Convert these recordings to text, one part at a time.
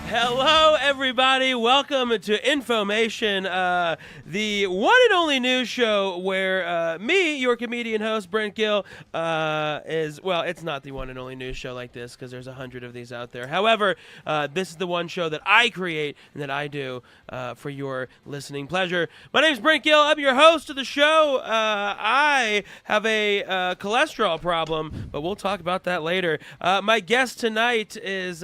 Hello, everybody. Welcome to Information, the one and only news show where me, your comedian host, Brent Gill, it's not the one and only news show like this because there's 100 of these out there. However, this is the one show that I create and that I do for your listening pleasure. My name is Brent Gill. I'm your host of the show. I have a cholesterol problem, but we'll talk about that later. My guest tonight is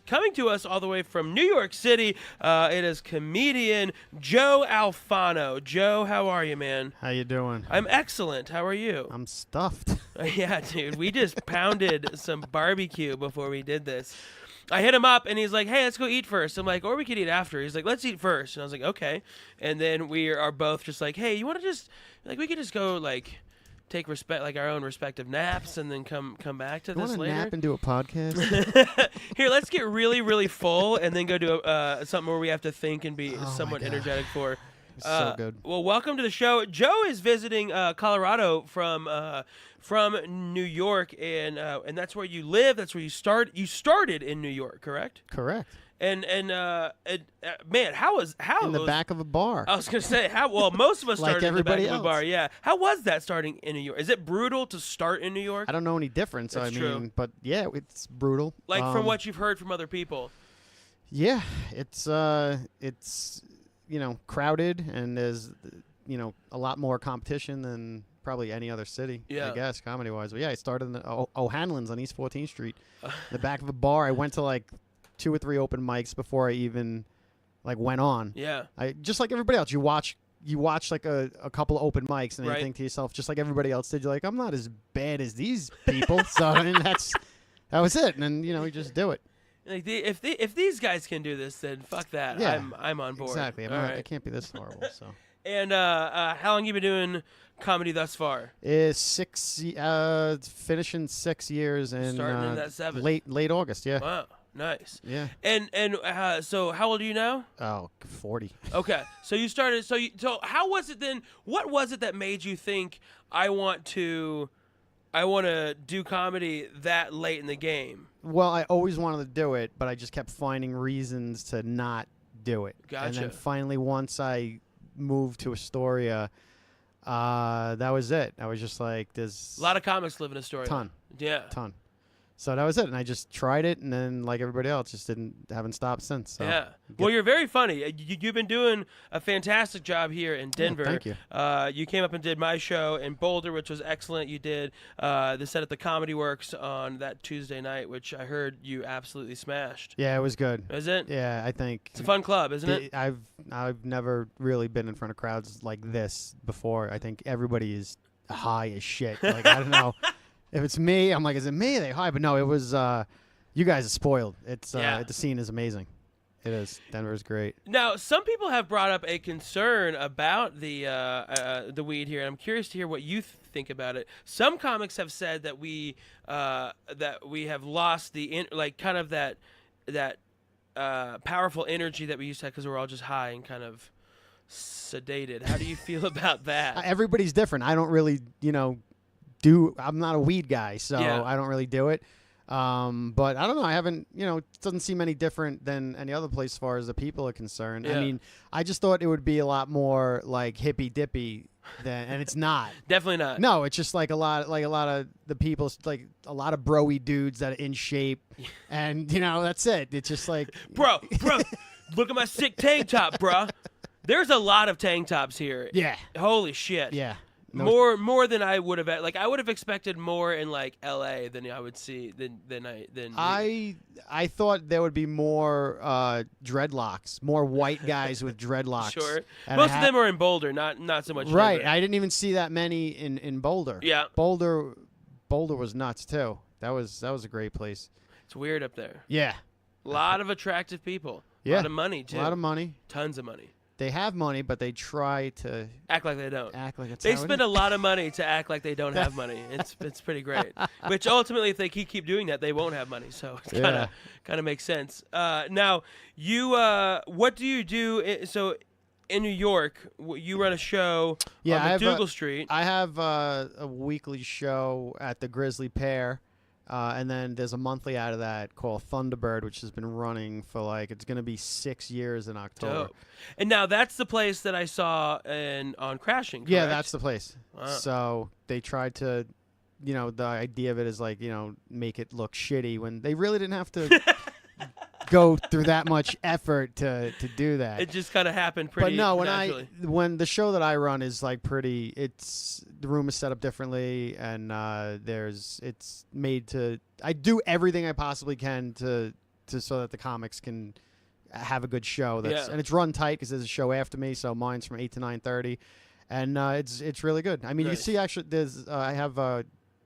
coming to us all the way from New York City. It is comedian Joe Alfano. Joe, how are you, man? How you doing? I'm excellent. How are you? I'm stuffed. Yeah, dude. We just pounded some barbecue before we did this. I hit him up, and he's like, hey, let's go eat first. I'm like, or we could eat after. He's like, let's eat first. And I was like, okay. And then we are both just like, hey, you want to just, like, we could just go, like, take our own respective naps and then come back to this later. Nap and do a podcast? Here, let's get really, really full and then go to something where we have to think and be somewhat energetic for. So good. Well, welcome to the show. Joe is visiting Colorado from New York, and that's where you live. That's where you start. You started in New York, correct? Correct. And man, how in the back of a bar? I was gonna say most of us like started in the back of a else. bar. Yeah. How was that starting in New York? Is it brutal to start in New York? I don't know any difference. That's true. But yeah, it's brutal. Like from what you've heard from other people. Yeah, it's crowded, and there's a lot more competition than probably any other city. Yeah. I guess comedy wise. But yeah, I started in the O'Hanlon's on East 14th Street, the back of a bar. I went to like 2 or 3 open mics before I even went on. Yeah. I just like everybody else. You watch like a couple of open mics and then you think to yourself, just like everybody else did, you're like, I'm not as bad as these people. So I mean, that was it. And then you just do it. Like if these guys can do this, then fuck that. Yeah, I'm on board. Exactly. I can't be this horrible. So. And how long you been doing comedy thus far? Is finishing 6 years and starting in that 7. Late August. Yeah. Wow. Nice. Yeah. And so how old are you now? Oh, 40. Okay. So you started. So how was it then? What was it that made you think I want to do comedy that late in the game? Well, I always wanted to do it, but I just kept finding reasons to not do it. Gotcha. And then finally, once I moved to Astoria, that was it. I was just like, there's a lot of comics live in Astoria. Ton. Yeah. Ton. So that was it, and I just tried it, and then like everybody else, just haven't stopped since. So. Yeah. Well, you're very funny. You've been doing a fantastic job here in Denver. Yeah, thank you. You came up and did my show in Boulder, which was excellent. You did the set at the Comedy Works on that Tuesday night, which I heard you absolutely smashed. Yeah, it was good. Is it? Yeah, I think it's a fun club, isn't it? I've never really been in front of crowds like this before. I think everybody is high as shit. Like I don't know. If it's me, I'm like, is it me? They high, but no, it was. You guys are spoiled. It's the scene is amazing. It is. Denver is great. Now, some people have brought up a concern about the weed here, and I'm curious to hear what you think about it. Some comics have said that we have lost the that powerful energy that we used to have because we're all just high and kind of sedated. How do you feel about that? Everybody's different. I don't really, I'm not a weed guy, so I don't really do it. But I don't know. I haven't, it doesn't seem any different than any other place as far as the people are concerned. Yeah. I mean, I just thought it would be a lot more like hippy dippy and it's not. Definitely not. No, it's just like a lot of the people, like a lot of broy dudes that are in shape, and that's it. It's just like, bro, look at my sick tank top, bro. There's a lot of tank tops here. Yeah. Holy shit. Yeah. More than I would have. Like I would have expected more in like L.A. than I would see than I thought there would be more dreadlocks, more white guys with dreadlocks. Sure, and most of them are in Boulder, not so much. Right, Denver. I didn't even see that many in Boulder. Yeah, Boulder was nuts too. That was a great place. It's weird up there. Yeah, a lot of attractive people. Yeah, a lot of money too. A lot of money. Tons of money. They have money, but they try to act like they don't. Act like it's they spend a lot of money to act like they don't have money. It's pretty great. Which ultimately, if they keep doing that, they won't have money. So it kind of makes sense. Now, you what do you do? So in New York, you run a show on McDougal Street. I have a weekly show at the Grizzly Pear. And then there's a monthly out of that called Thunderbird, which has been running for it's going to be 6 years in October. Dope. And now that's the place that I saw on Crashing, correct? Yeah, that's the place. Wow. So they tried to, the idea of it is make it look shitty when they really didn't have to go through that much effort to do that. It just kind of happened pretty naturally. When the show that I run is the room is set up differently, and it's made to, I do everything I possibly can to so that the comics can have a good show. And it's run tight because there's a show after me, so mine's from 8 to 9:30, and it's really good. I mean, nice. You see, actually, there's I have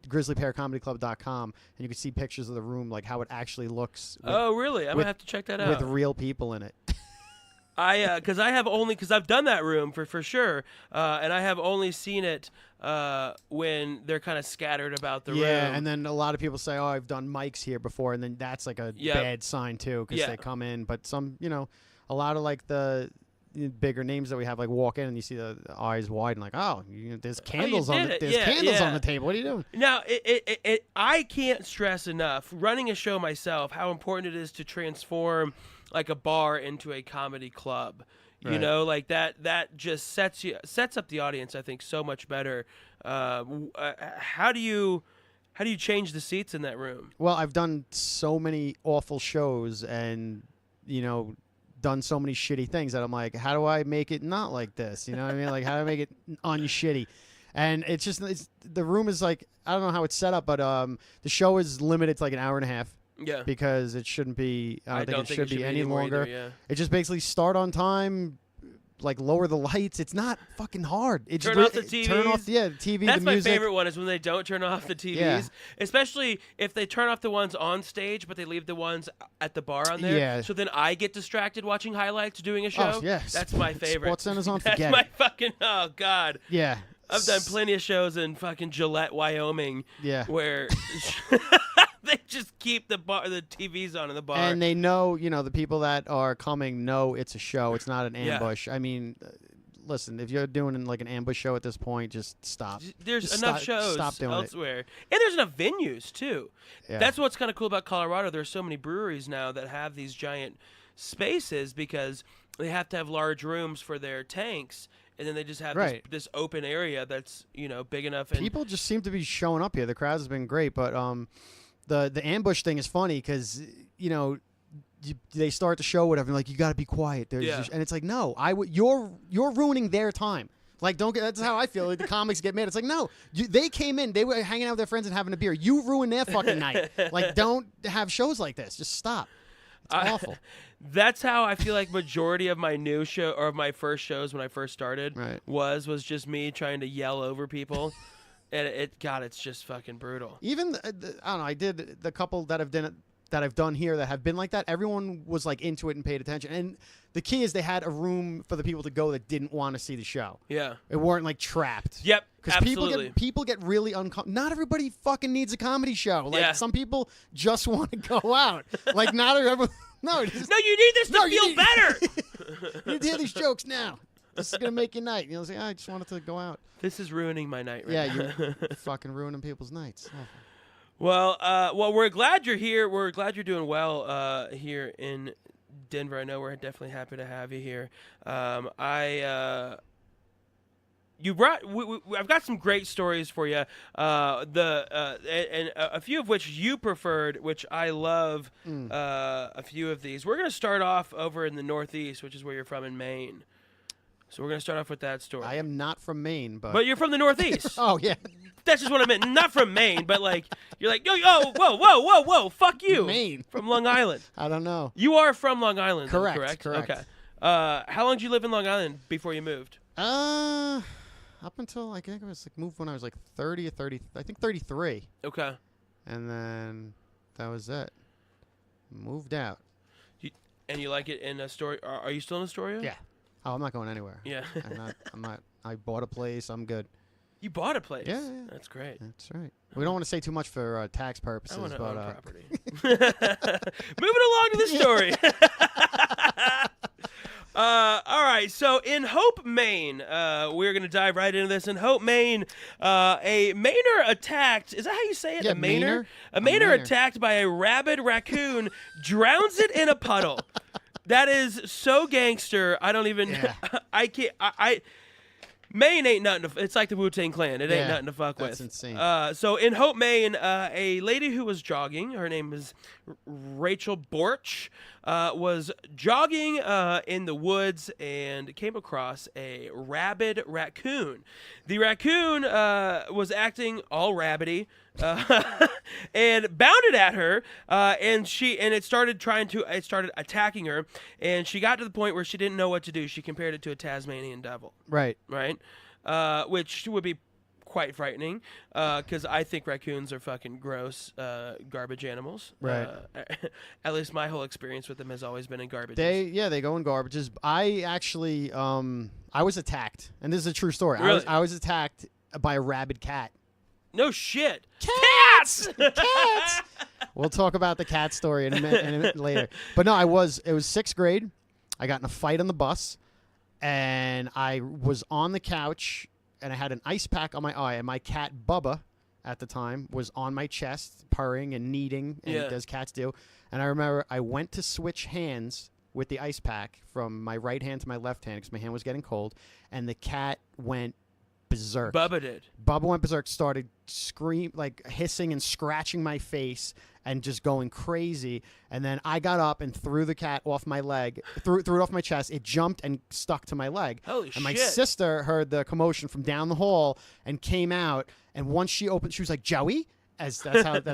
grizzlypearcomedyclub.com, and you can see pictures of the room, how it actually looks. Oh, really? I'm going to have to check that out. With real people in it. Because I've done that room for sure, and I have only seen it when they're kind of scattered about the room. Yeah, and then a lot of people say, "Oh, I've done mics here before," and then that's a bad sign too, because they come in. But some, a lot of the bigger names that we have walk in and you see the eyes widen, oh, there's candles on the table. What are you doing? Now, I can't stress enough, running a show myself, how important it is to transform a bar into a comedy club. Right. That just sets up the audience, I think, so much better. How do you change the seats in that room? Well, I've done so many awful shows and done so many shitty things that I'm how do I make it not like this? You know what I mean? How do I make it unshitty? And the room is I don't know how it's set up, but the show is limited to an hour and a half. Yeah. Because it shouldn't be. I don't think it should be any longer. Either, yeah. It just basically start on time. Lower the lights. It's not fucking hard. Turn off the TVs. Turn off the TV. That's the my music. favorite one is when they don't turn off the TVs. Yeah. Especially if they turn off the ones on stage, but they leave the ones at the bar on there. Yeah. So then I get distracted watching highlights doing a show. Oh, yes. That's my favorite. SportsCenter's on. That's Forget my it. fucking. Oh God. Yeah. I've done plenty of shows in fucking Gillette, Wyoming. Yeah. Where they just keep the TVs on in the bar. And they know, the people that are coming know it's a show. It's not an ambush. Yeah. I mean, listen, if you're doing an ambush show at this point, just stop. There's enough shows elsewhere. And there's enough venues, too. Yeah. That's what's kind of cool about Colorado. There's so many breweries now that have these giant spaces because they have to have large rooms for their tanks. And then they just have this open area that's, big enough. And people just seem to be showing up here. The crowd has been great. But the ambush thing is funny because, they start the show, whatever, and you got to be quiet. And it's no, you're ruining their time. Don't get. That's how I feel. The comics get mad. It's no, they came in, they were hanging out with their friends and having a beer. You ruined their fucking night. Don't have shows like this. Just stop. It's awful. That's how I feel majority of my new show or of my first shows when I first started was just me trying to yell over people. And it's just fucking brutal. Even I don't know. I did the couple that I've done here that have been like that. Everyone was into it and paid attention. And the key is they had a room for the people to go that didn't want to see the show. Yeah, it weren't trapped. Yep, because people get really uncomfortable. Not everybody fucking needs a comedy show. Some people just want to go out. Not everyone. No, you need this to feel better. You need to hear these jokes now. This is gonna make your night. I just wanted to go out. This is ruining my night. Now. You're fucking ruining people's nights. Oh. Well, we're glad you're here. We're glad you're doing well here in Denver. I know we're definitely happy to have you here. I've got some great stories for you. And a few of which you preferred, which I love. A few of these. We're gonna start off over in the Northeast, which is where you're from in Maine. So we're gonna start off with that story. I am not from Maine, but you're from the Northeast. Oh yeah. That's just what I meant. Not from Maine, but you're whoa, fuck you. Maine. From Long Island. I don't know. You are from Long Island, correct? Then, correct? Correct. Okay. How long did you live in Long Island before you moved? Up until I think I was moved when I was 30 or 30. I think 33. Okay. And then that was it. Moved out. And you like it in Astoria? Are you still in Astoria? Yeah. Oh, I'm not going anywhere. Yeah. I'm not. I bought a place. I'm good. You bought a place? Yeah. That's great. That's right. We don't want to say too much for tax purposes. I want to own property. Moving along to the story. All right, so in Hope, Maine, we're going to dive right into this. In Hope, Maine, a Mainer attacked, is that how you say it? Yeah, a Mainer? Mainer. A Mainer Mainer. attacked by a rabid raccoon, drowns it in a puddle. That is so gangster. I don't even, Yeah. I can't, Maine ain't nothing to, it's like the Wu-Tang Clan. It ain't Yeah, nothing to fuck that's with. insane. So in Hope, Maine, a lady who was jogging, her name is Rachel Borch, was jogging in the woods and came across a rabid raccoon. The raccoon was acting all rabbity and bounded at her, and it started attacking her, and she got to the point where she didn't know what to do. She compared it to a Tasmanian devil. Right. Right? Which would be quite frightening, because I think raccoons are fucking gross, garbage animals. Right. At least my whole experience with them has always been in garbage. They go in garbages. I actually I was attacked, and this is a true story. Really? I was attacked by a rabid cat. No shit. Cats! Cats! We'll talk about the cat story in a minute later. But no, it was 6th grade. I got in a fight on the bus, and I was on the couch, and I had an ice pack on my eye, and my cat Bubba at the time was on my chest, purring and kneading, as cats do. And I remember I went to switch hands with the ice pack from my right hand to my left hand because my hand was getting cold, and the cat went berserk. Bubba did. Bubba went berserk, started hissing and scratching my face and just going crazy. And then I got up and threw the cat off my leg, threw it off my chest. It jumped and stuck to my leg. Holy and shit. my sister heard the commotion from down the hall and came out. And once she opened, she was like, "Joey," that's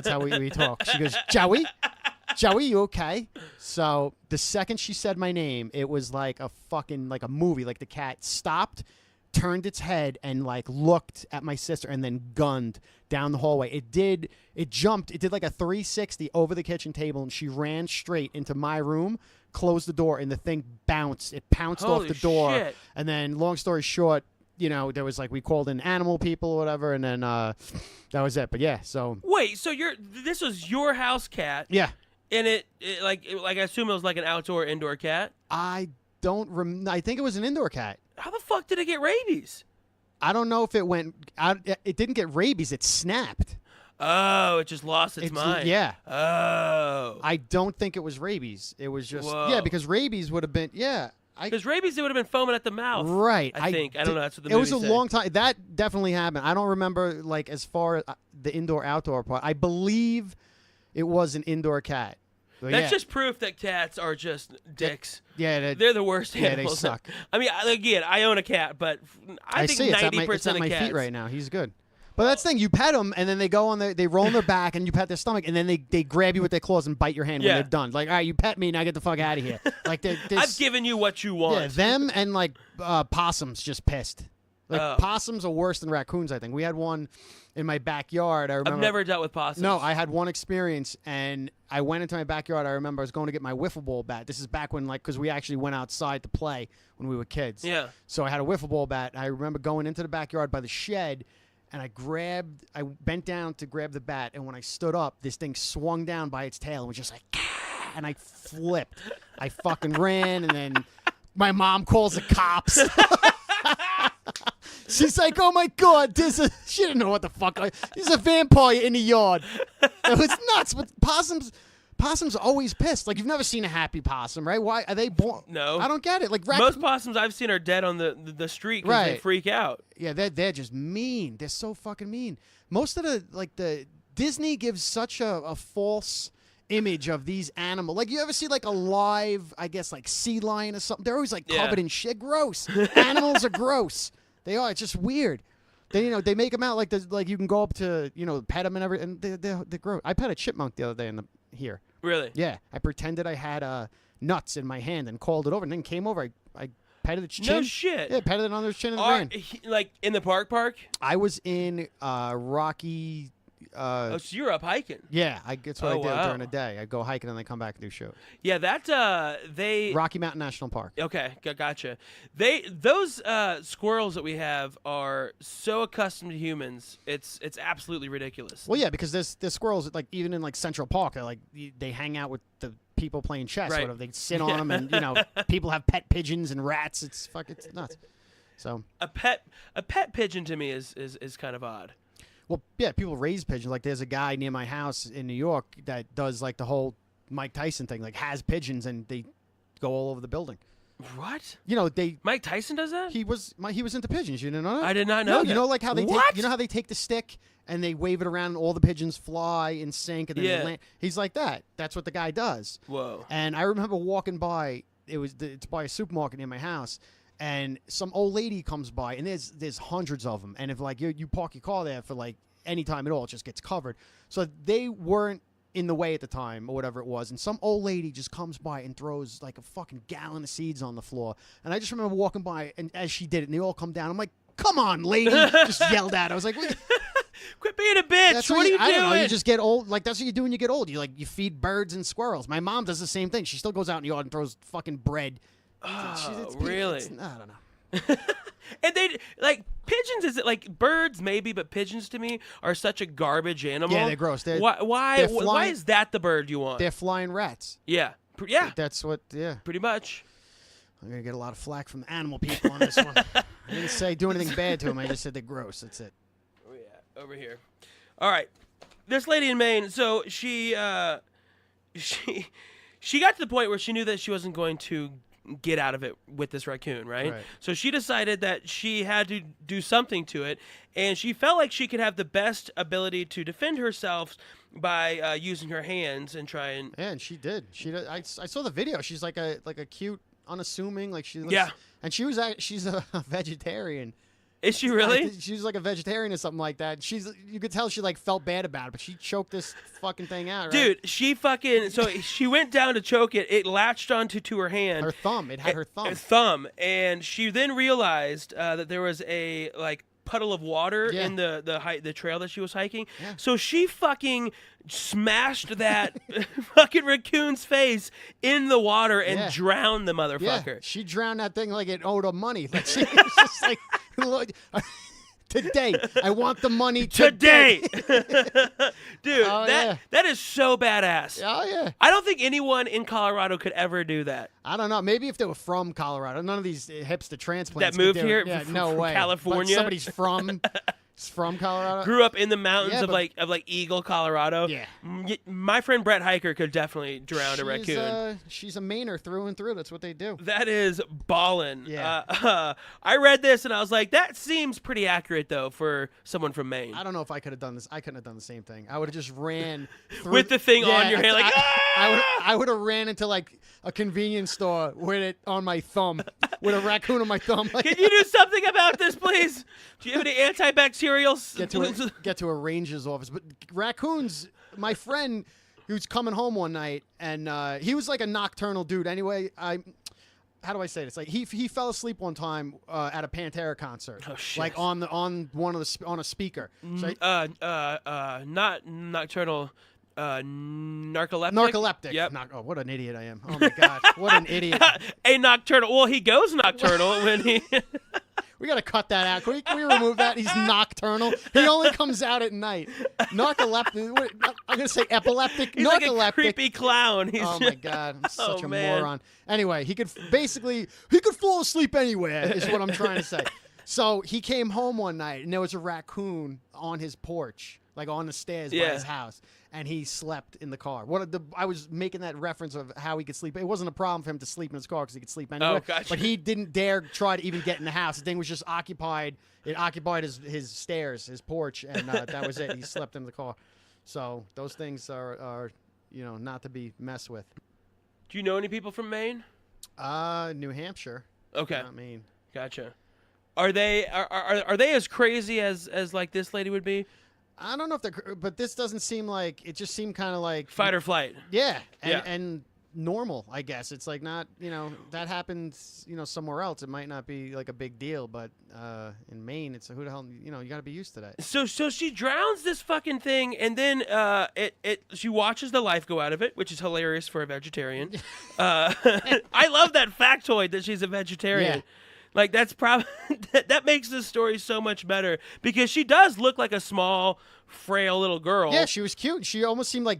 how we talk. She goes, "Joey, you okay?" So the second she said my name, it was like a movie. Like the cat stopped, turned its head, and looked at my sister, and then gunned down the hallway. It jumped. It did like a 360 over the kitchen table, and she ran straight into my room, closed the door, and the thing bounced. It pounced Holy off the door. shit. And then, long story short, there was we called in animal people or whatever, and then that was it. But yeah, so Wait, so this was your house cat, yeah, and it I assume it was like an outdoor indoor cat? I think it was an indoor cat. How the fuck did it get rabies? I don't know if it went out. It didn't get rabies. It snapped. Oh, it just lost its mind. Yeah. Oh. I don't think it was rabies. It was just Whoa. because rabies would have been Because rabies, they would have been foaming at the mouth. Right. I think. I don't know. That's what the It was movie a said. long time. That definitely happened. I don't remember as far as the indoor-outdoor part. I believe it was an indoor cat. But That's yeah. just proof that cats are just dicks. Yeah, They're the worst yeah, animals. they suck. I mean, again, I own a cat, but I think see 90% it's at of my cats. feet right now. He's good. But that's the thing. You pet them, and then they go on they roll on their back, and you pet their stomach, and then they grab you with their claws and bite your hand when Yeah. they're done. Like, all right, you pet me, now get the fuck out of here. I've given you what you want. Yeah, them and possums just pissed. Possums are worse than raccoons, I think. We had one in my backyard. I remember. I've never dealt with possums. No, I had one experience, and I went into my backyard. I remember I was going to get my wiffle ball bat. This is back when, because we actually went outside to play when we were kids. Yeah. So I had a wiffle ball bat. I remember going into the backyard by the shed, and I bent down to grab the bat, and when I stood up, this thing swung down by its tail and was just like, "Ah," and I flipped. I fucking ran, and then my mom calls the cops. She's like, "Oh my God, she didn't know what the fuck. There's a vampire in the yard." It was nuts. But possums are always pissed. Like, you've never seen a happy possum, right? Why are they born? No. I don't get it. Like Most possums I've seen are dead on the street because they Right. freak out. Yeah, they're just mean. They're so fucking mean. Most of the Disney gives such a false image of these animals. Like, you ever see a live, I guess, sea lion or something? They're always covered in shit. Gross. Animals are gross. They are. It's just weird. They they make them out like you can go up to pet them and everything. And they're gross. I pet a chipmunk the other day here. Really? Yeah, I pretended I had nuts in my hand and called it over, and then came over. I petted its chin. No shit. Yeah, petted it on its chin and ran. Like in the park? I was in Rocky Oh, so you're up hiking. Yeah, that's what I Oh, do wow. during the day. I go hiking and then come back and do shows. Yeah, that they. Rocky Mountain National Park. Okay, gotcha. Those squirrels that we have are so accustomed to humans. It's absolutely ridiculous. Well, yeah, because there's squirrels like even in like Central Park. They hang out with the people playing chess. Right. Or whatever. They sit on them, and people have pet pigeons and rats. It's nuts. So A pet pigeon to me is kind of odd. well, yeah, people raise pigeons. Like there's a guy near my house in New York that does like the whole Mike Tyson thing. Like has pigeons and they go all over the building. What? Mike Tyson does that? He was into pigeons. You didn't know that? I did not know No, that. you know like how they What? take they take the stick and they wave it around and all the pigeons fly and sink and then Yeah. they land. He's like that. That's what the guy does. Whoa. And I remember walking by. It's by a supermarket near my house, and some old lady comes by, and there's hundreds of them. And if like you park your car there for like any time at all, it just gets covered. So they weren't in the way at the time or whatever it was. And some old lady just comes by and throws like a fucking gallon of seeds on the floor. And I just remember walking by, and as she did it, and they all come down. I'm like, "Come on, lady!" Just yelled at. I was like, "What?" Quit being a bitch. That's What are you I doing? don't know. You just get old. Like that's what you do when you get old. You feed birds and squirrels. My mom does the same thing. She still goes out in the yard and throws fucking bread. Oh, really? I don't know. And they like pigeons. Is it like birds maybe, but pigeons to me are such a garbage animal. Yeah, they're gross. Why they're why flying- is that the bird you want? They're flying rats. Yeah, yeah, That's what. Yeah, pretty much. I'm gonna get a lot of flack from the animal people on this one. I didn't say do anything bad to them. I just said they're gross. That's it. Oh yeah, over here. All right, this lady in Maine. So she got to the point where she knew that she wasn't going to get out of it with this raccoon, right? So she decided that she had to do something to it, and she felt like she could have the best ability to defend herself by using her hands and try and. Yeah, and she did. She did. I saw the video. She's like a cute, unassuming. Like she looks, Yeah. And she's a vegetarian. Is she really? She was like a vegetarian or something like that. You could tell she like felt bad about it, but she choked this fucking thing out. Right? Dude, she fucking so she went down to choke it. It latched onto her hand. Her thumb. It had her thumb. And she then realized that there was a like puddle of water in the trail that she was hiking. Yeah. So she fucking smashed that fucking raccoon's face in the water and drowned the Yeah, motherfucker. she drowned that thing like it owed her money. Like she was just like, "Look, today, I want the money Today, dude, Oh, that is so badass. Oh yeah. I don't think anyone in Colorado could ever do that. I don't know. Maybe if they were from Colorado, none of these hipster transplants That moved could do it. here Yeah, from no way. California? But somebody's from Colorado. Grew up in the mountains Yeah, of but- like Eagle, Colorado. Yeah. My friend Brett Hiker could definitely drown a raccoon. She's a Mainer through and through. That's what they do. That is ballin'. Yeah. I read this and I was like, that seems pretty accurate though for someone from Maine. I don't know if I could have done this. I couldn't have done the same thing. I would have just ran through, With the thing on your hand, like, I would have ran into like a convenience store with it on my thumb, with a raccoon on my thumb. Like, Can you do something about this, please? Do you have any antibacterials? get to a ranger's office. But raccoons, my friend who's coming home one night, and he was like a nocturnal dude. Anyway, how do I say this? Like he fell asleep one time at a Pantera concert. Oh, shit. Like on a speaker. So Not nocturnal. Narcoleptic. narcoleptic. Yep. What an idiot I am. Oh my god, what an idiot. A nocturnal. Well, he goes nocturnal when he. We gotta cut that out. Can we remove that? He's nocturnal. He only comes out at night. Narcoleptic. I'm gonna say epileptic. He's narcoleptic. like a creepy clown. He's Oh my god, I'm such a man. moron. Anyway, he could fall asleep anywhere. Is what I'm trying to say. So he came home one night and there was a raccoon on his porch, like on the stairs by his house, and he slept in the car. I was making that reference of how he could sleep. It wasn't a problem for him to sleep in his car because he could sleep anywhere. Oh, gotcha. But he didn't dare try to even get in the house. The thing was just occupied. It occupied his stairs, his porch, and that was it. He slept in the car. So those things are not to be messed with. Do you know any people from Maine? New Hampshire. Okay. Not Maine. Gotcha. Are they as crazy as like this lady would be? I don't know if but this doesn't seem like it. Just seemed kind of like Fight or flight. Yeah, Yeah. and normal, I guess. It's like not, that happens, somewhere else. It might not be like a big deal, but in Maine, it's who the hell, you got to be used to that. So she drowns this fucking thing, and then she watches the life go out of it, which is hilarious for a vegetarian. I love that factoid that she's a vegetarian. Yeah. Like that's probably that makes this story so much better because she does look like a small, frail little girl. Yeah, she was cute. She almost seemed like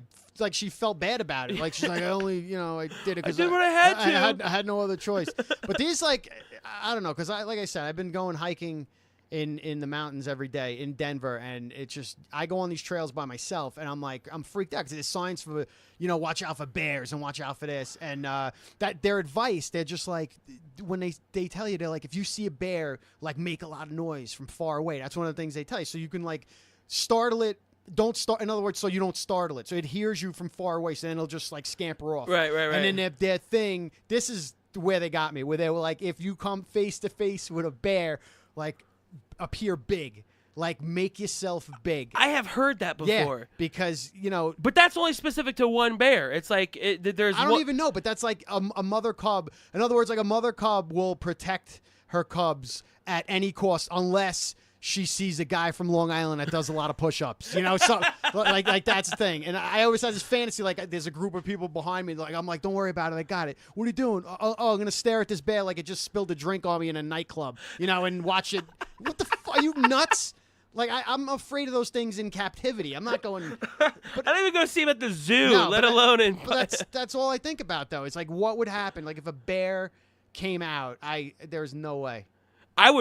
she felt bad about it. Like she's like, I only, I did it because I did what I had to. I had no other choice. But these, like, I don't know, because like I said, I've been going hiking in the mountains every day in Denver, and it's just I go on these trails by myself, and I'm freaked out because there's signs for watch out for bears and watch out for this, and that their advice, they're just like when they tell you, they're like, if you see a bear, like make a lot of noise from far away. That's one of the things they tell you, so you can like startle it. Don't start. In other words, so you don't startle it, so it hears you from far away, so then it'll just like scamper off. Right. And then their thing. This is where they got me, where they were like, if you come face to face with a bear, like appear big, like make yourself big. I have heard that before. Yeah, because but that's only specific to one bear. It's like there's. I don't even know, but that's like a mother cub. In other words, like a mother cub will protect her cubs at any cost, unless she sees a guy from Long Island that does a lot of push-ups, so like that's the thing. And I always have this fantasy, like there's a group of people behind me, like I'm like, don't worry about it, I got it. What are you doing? Oh, I'm gonna stare at this bear like it just spilled a drink on me in a nightclub, and watch it. What the fuck? Are you nuts? Like I'm afraid of those things in captivity. I'm not going. I don't even go see him at the zoo, let alone in. But that's all I think about though. It's like what would happen, like if a bear came out. There's no way. I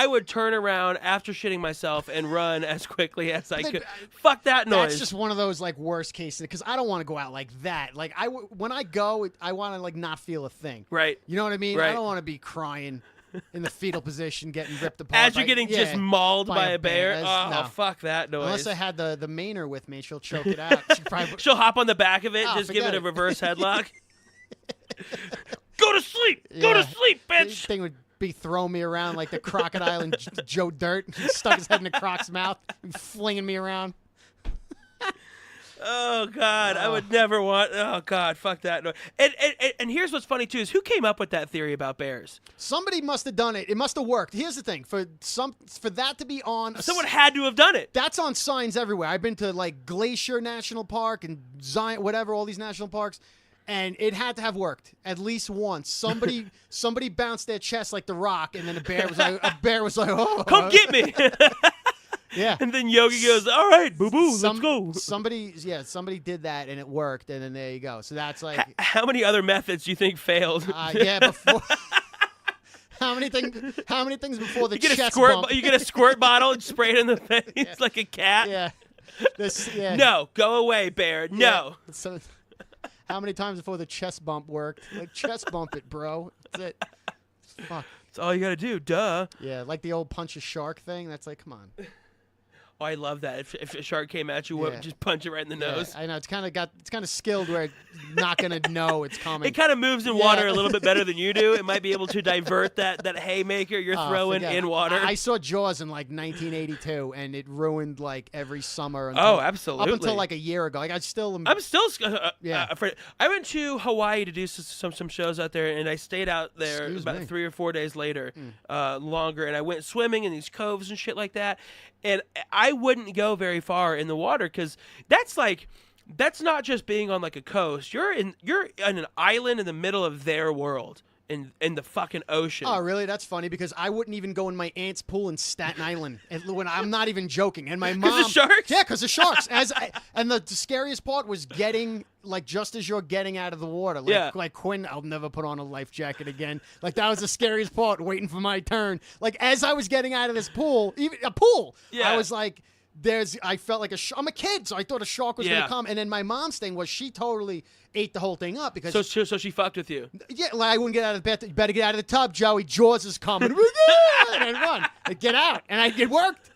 would turn around after shitting myself and run as quickly as I could. Fuck that noise. That's just one of those like worst cases because I don't want to go out like that. Like when I go, I want to like not feel a thing. Right. You know what I mean? Right. I don't want to be crying in the fetal position, getting ripped apart. As you're getting just mauled by a bear. No. Fuck that noise. Unless I had the Mainer with me, she'll choke it out. She'll hop on the back of it, just give it a reverse headlock. Go to sleep. Yeah. Go to sleep, bitch. This thing would be throwing me around like the crocodile and Joe Dirt. He stuck his head in the croc's mouth and flinging me around. Oh, God. I would never want... Oh, God. Fuck that. No. And here's what's funny, too, is who came up with that theory about bears? Somebody must have done it. It must have worked. Here's the thing. For that to be on... Someone had to have done it. That's on signs everywhere. I've been to, like, Glacier National Park and Zion, whatever, all these national parks. And it had to have worked at least once. Somebody bounced their chest like the Rock, and then a bear was like, oh, come get me. Yeah. And then Yogi goes, all right, boo-boo, let's go. Somebody did that, and it worked, and then there you go. So that's like... How many other methods do you think failed? Before... How many things before the chest bump? You get a squirt bottle and spray it in the face like a cat? Yeah. No, go away, bear. No. Yeah. So... How many times before the chest bump worked? Like, chest bump it, bro. That's it. Fuck. That's all you got to do. Duh. Yeah, like the old punch a shark thing. That's like, come on. Oh, I love that. If a shark came at you, just punch it right in the nose. I know. It's kind of skilled where it's not going to know it's coming. It kind of moves in water a little bit better than you do. It might be able to divert that haymaker you're throwing in water. I saw Jaws in like 1982, and it ruined like every summer. Absolutely. Up until like a year ago. Like I'm still afraid. I went to Hawaii to do some shows out there, and I stayed out there about 3 or 4 days later, longer, and I went swimming in these coves and shit like that. And I wouldn't go very far in the water because that's not just being on like a coast. You're in an island in the middle of their world in the fucking ocean. Oh, really? That's funny because I wouldn't even go in my aunt's pool in Staten Island. When I'm not even joking. And my mom... Because of sharks? Yeah, because of sharks. And the scariest part was getting, like, just as you're getting out of the water. Like Quinn, I'll never put on a life jacket again. Like, that was the scariest part, waiting for my turn. Like, as I was getting out of this pool, even a pool, I was like... I felt like I'm a kid, so I thought a shark was going to come. And then my mom's thing was she totally ate the whole thing up because... So she fucked with you? Yeah, like I wouldn't get out of the bed. You better get out of the tub, Joey. Jaws is coming. And I'd run. I'd get out. And it worked.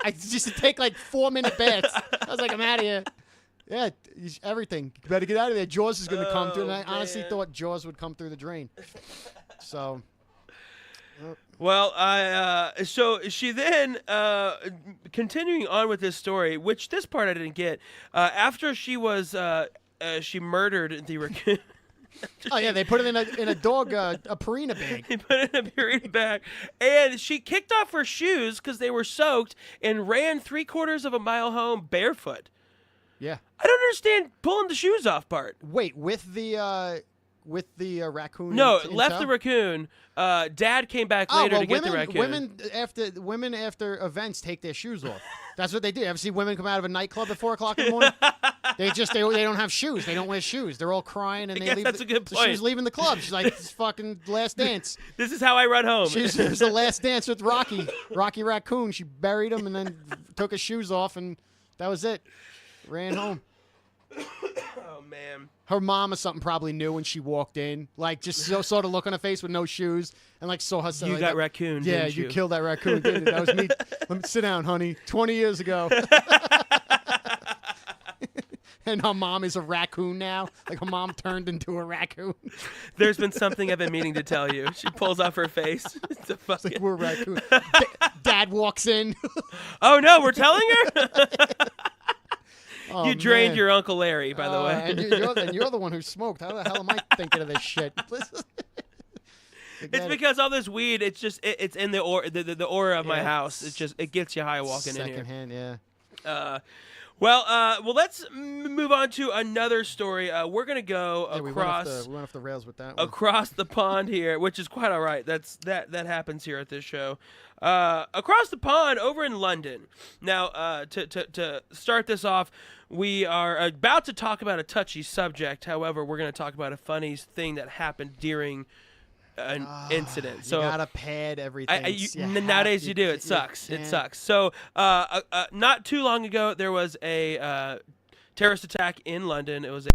I used to take like 4-minute baths. I was like, I'm out of here. Yeah, everything. You better get out of there. Jaws is going to come through. And I honestly thought Jaws would come through the drain. So... Well, so she then, continuing on with this story, which this part I didn't get, after she was she murdered the raccoon. Oh yeah, they put it in a dog a Purina bag. They put it in a Purina bag, and she kicked off her shoes because they were soaked and ran 3/4 of a mile home barefoot. Yeah. I don't understand pulling the shoes off part. Wait, with the raccoon? No, in left tow? the raccoon. Dad came back later to get the raccoon. Women after events take their shoes off. That's what they do. Ever see women come out of a nightclub at 4 o'clock in the morning? they don't have shoes. They don't wear shoes. They're all crying and I they guess leave. that's a good point. She was leaving the club. She's like, "It's fucking last dance." This is how I run home. It was the last dance with Rocky Raccoon. She buried him and then took his shoes off, and that was it. Ran home. Oh man. Her mom or something probably knew when she walked in, like just saw the look on her face with no shoes, and like saw her. You like, got raccoon. Yeah, didn't you killed that raccoon. Didn't you? That was me. Let me sit down, honey. 20 years ago. And her mom is a raccoon now. Like her mom turned into a raccoon. There's been something I've been meaning to tell you. She pulls off her face. It's a fucking... Like we're a raccoon. Dad walks in. Oh no, we're telling her. Oh, you drained man. your Uncle Larry, by the way. And you're the one who smoked. How the hell am I thinking of this shit? It's because all this weed, it's just it's in the aura of my house. It gets you high walking in here. Secondhand, yeah. Well, let's move on to another story. We're gonna go across. We went off the rails with that one. Across the pond here, which is quite all right. That happens here at this show. Across the pond, over in London. Now, to start this off, we are about to talk about a touchy subject. However, we're going to talk about a funny thing that happened during an incident. So you gotta pad everything. Nowadays you do. It sucks. It sucks. So, not too long ago, there was a terrorist attack in London. It was